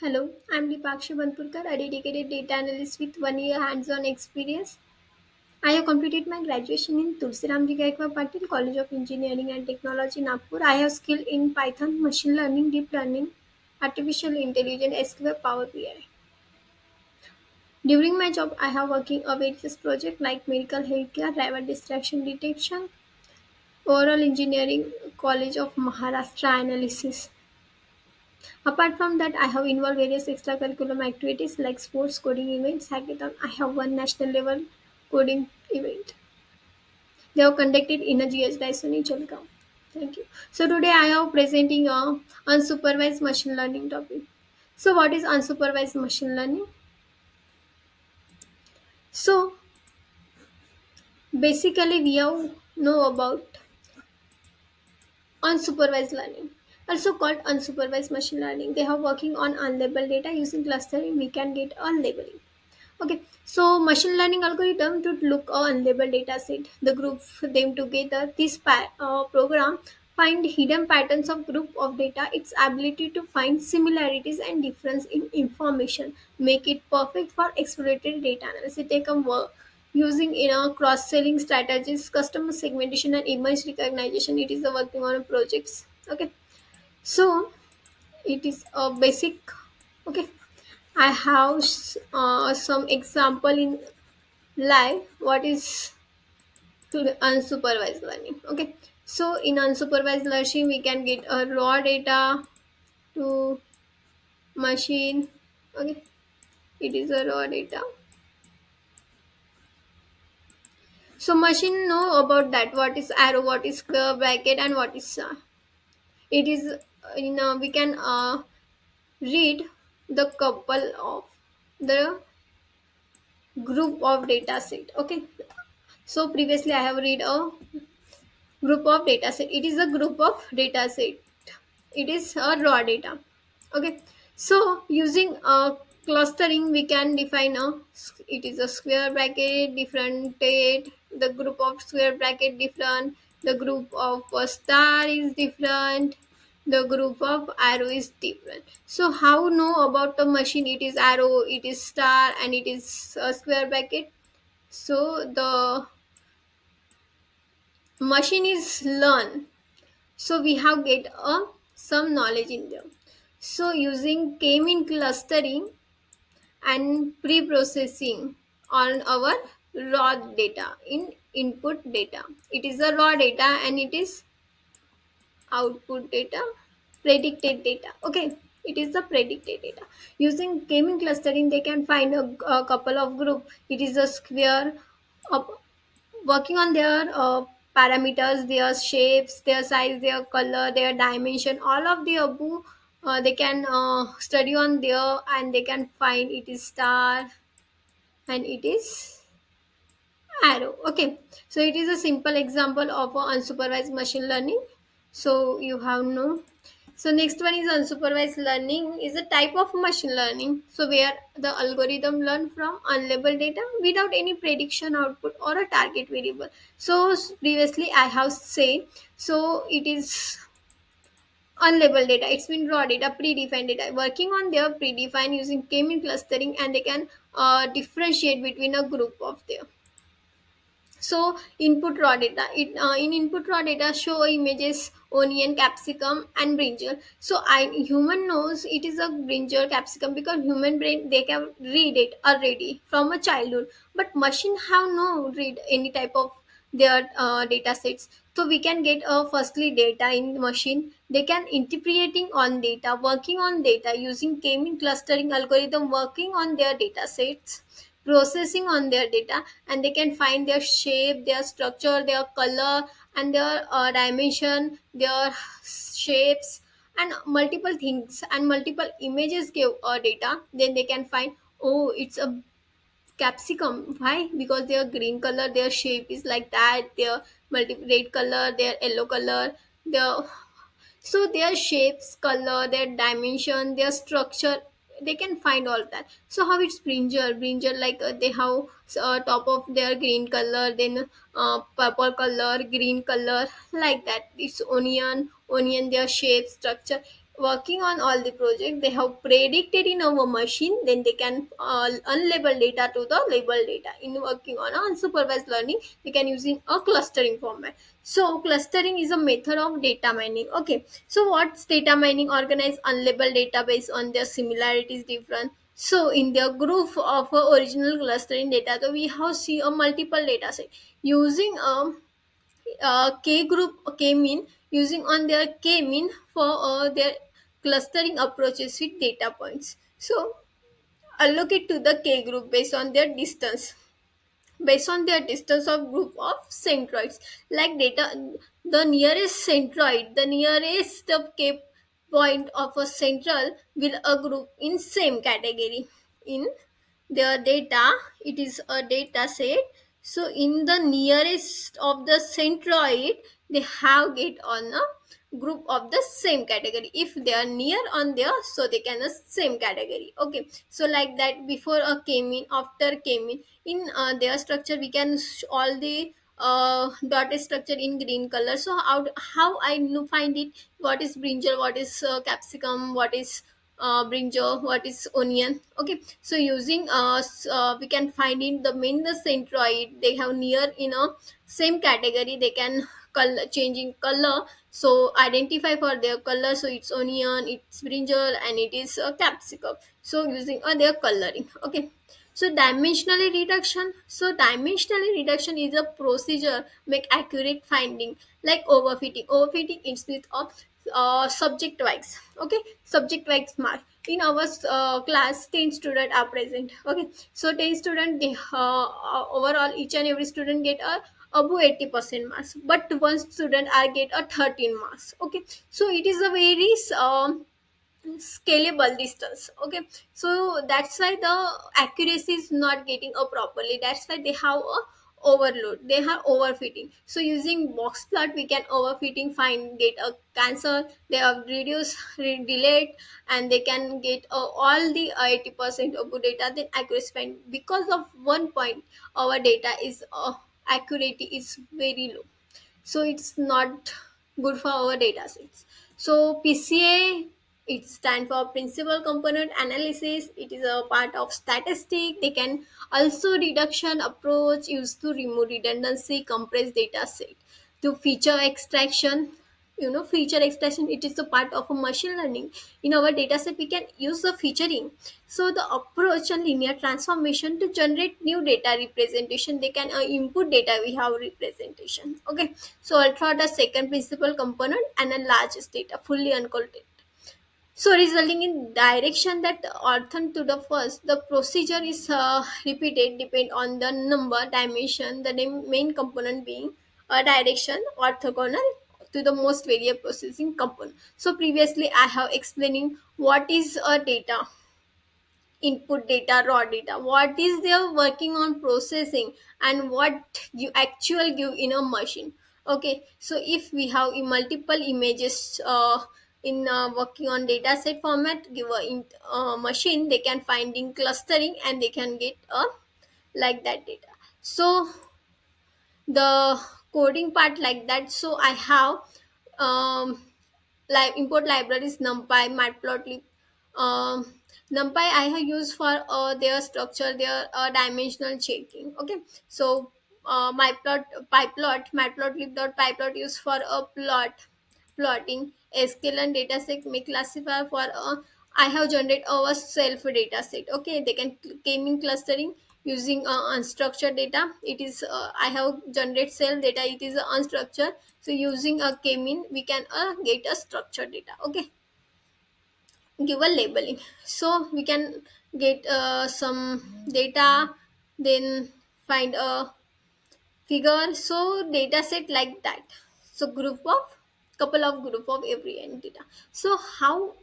Hello, I'm Deepakshi Banpurkar, a dedicated data analyst with 1 year hands-on experience. I have completed my graduation in Tulsiramji Gaekwad Patil College of Engineering and Technology, Nagpur. I have skill in Python, machine learning, deep learning, artificial intelligence, SQL, Power BI. During my job, I have working on various projects like medical healthcare, driver distraction detection, overall engineering, College of Maharashtra analysis. Apart from that, I have involved various extracurriculum activities like sports, coding events, hackathon. I have one national level coding event. They have conducted in a GS Dyson in Chalgaon. Thank you. So today I am presenting a unsupervised machine learning topic. So what is unsupervised machine learning? So basically we have know about unsupervised learning, also called unsupervised machine learning. They are working on unlabeled data using clustering. We can get unlabeling. Okay, so machine learning algorithm to look a unlabeled data set, the group them together. This program find hidden patterns of group of data. Its ability to find similarities and difference in information make it perfect for exploratory data analysis. They can work using in a cross-selling strategies, customer segmentation, and image recognition. It is a working on projects. Okay, so it is a basic. Okay, I have some example in live what is to the unsupervised learning. Okay, so in unsupervised learning we can get a raw data to machine. Okay, it is a raw data. So machine know about that what is arrow, what is square bracket, and what is it is in we can read the couple of the group of data set. Okay, so previously I have read a group of data set. It is a group of data set. It is a raw data. Okay, so using clustering we can define a it is a square bracket different date, the group of square bracket different, the group of a star is different, the group of arrow is different. So how know about the machine? It is arrow, it is star, and it is a square bracket. So the machine is learn, so we have get some knowledge in them. So using k-mean clustering and pre-processing on our raw data in input data, it is a raw data and it is output data, predicted data. Okay, it is the predicted data. Using k-mean clustering they can find a couple of group. It is a square of working on their parameters, their shapes, their size, their color, their dimension, all of the above. They can study on there and they can find it is star and it is arrow. Okay, so it is a simple example of a unsupervised machine learning. So you have no. So next one is unsupervised learning is a type of machine learning. So where the algorithm learn from unlabeled data without any prediction output or a target variable. So previously I have said, so it is unlabeled data. It's been raw data, predefined data. Working on their predefined using k-mean clustering and they can differentiate between a group of them. So input raw data. In input raw data show images onion, capsicum, and brinjal. So I human knows it is a brinjal capsicum because human brain they can read it already from a childhood. But machine have no read any type of their data sets. So we can get firstly data in machine. They can interpreting on data, working on data using k-mean clustering algorithm, working on their data sets, processing on their data, and they can find their shape, their structure, their color, and their dimension, their shapes, and multiple things and multiple images give data. Then they can find, oh, it's a capsicum. Why? Because their green color, their shape is like that, their red color, their yellow color, their so their shapes, color, their dimension, their structure, they can find all that. So how it's brinjal like they have top of their green color, then purple color, green color, like that. It's onion their shape, structure, working on all the project, they have predicted in our machine, then they can unlabel data to the label data. In working on unsupervised learning, they can using a clustering format. So clustering is a method of data mining. Okay, so what's data mining? Organize unlabeled data based on their similarities different. So in the group of original clustering data, so we have see a multiple data set using K group K mean, using on their K mean for their clustering approaches with data points. So allocate to the K group based on their distance of group of centroids, like data, the nearest centroid, the nearest K point of a central will a group in same category in their data. It is a data set. So in the nearest of the centroid, they have get on a group of the same category. If they are near on there, so they can a same category. Okay, so like that, before a came in, after came in their structure, we can all the dotted structure in green color. So how I know find it, what is brinjal, what is capsicum, what is brinjal, what is onion. Okay, so using we can find in the main the centroid, they have near in a same category, they can color changing color, so identify for their color. So it's onion, it's brinjal, and it is capsicum. So using their coloring. Okay, so dimensionally reduction. So dimensionally reduction is a procedure make accurate finding, like overfitting. Overfitting is with of subject wise. Okay, subject wise mark. In our class, 10 students are present. Okay, so 10 student they, overall each and every student get a above 80% marks, but one student are get a 13 marks. Okay, so it is a very scalable distance. Okay, so that's why the accuracy is not getting a properly, that's why they have a overload, they have overfitting. So using box plot, we can overfitting find get a cancer, they have reduced delayed, and they can get all the 80% of good data, then accuracy find because of one point our data is accuracy is very low, so it's not good for our data sets. So PCA, it stands for principal component analysis. It is a part of statistic. They can also reduction approach used to remove redundancy, compress data set. To feature extraction, feature extraction, it is a part of a machine learning. In our data set, we can use the featuring. So the approach and linear transformation to generate new data representation, they can input data, we have representation. Okay, so ultra the second principal component and a largest data fully uncorrelated, so resulting in direction that orthogonal to the first. The procedure is repeated depend on the number dimension, the main component being a direction orthogonal to the most variable processing component. So previously I have explaining what is a data, input data, raw data, what is they're working on processing, and what you actual give in a machine. Okay, so if we have multiple images in working on data set format, give a machine, they can find in clustering, and they can get like that data. So the coding part like that. So I have like import libraries numpy, matplotlib. um, numpy I have used for their structure, their dimensional checking. Okay, so matplotlib.pyplot used for a plotting scale and data set may classify for I have generated our self data set. Okay, they can came in clustering using unstructured data. It is I have generated self data, it is unstructured. So using a came in, we can get a structured data. Okay, give a labeling, so we can get some data, then find a figure. So data set like that. So group of couple of group of every data. So how,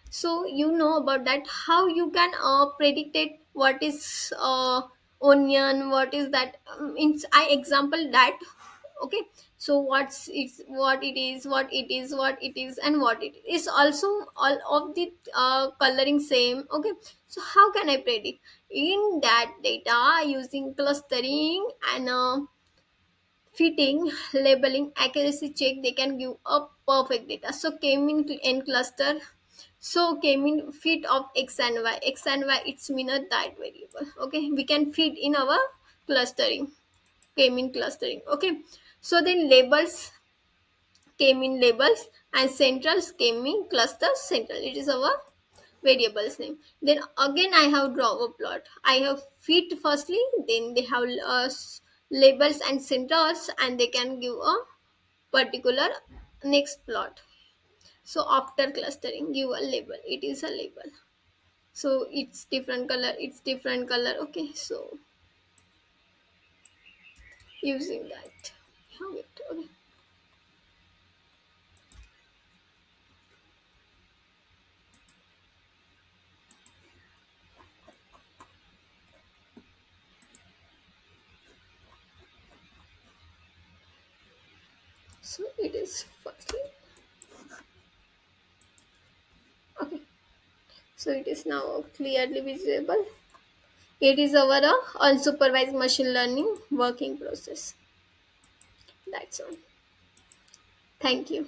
so you know about that, how you can predict it, what is onion, what is that. I example that. Okay, so what's it's what it is, what it is, what it is, and what it is also all of the coloring same. Okay, so how can I predict in that data using clustering and fitting, labeling, accuracy check, they can give a perfect data. So came in cluster, So came in fit of x and y it's mean a that variable. Okay, we can fit in our clustering, came in clustering. Okay, so then labels came in labels and centrals came in cluster central. It is our variables name. Then again I have draw a plot. I have fit firstly, then they have labels and centers, and they can give a particular next plot. So after clustering give a label, it is a label. So it's different color, it's different color. Okay, so using that, have it. Okay, so it is firstly. Okay, so it is now clearly visible. It is our unsupervised machine learning working process. That's all. Thank you.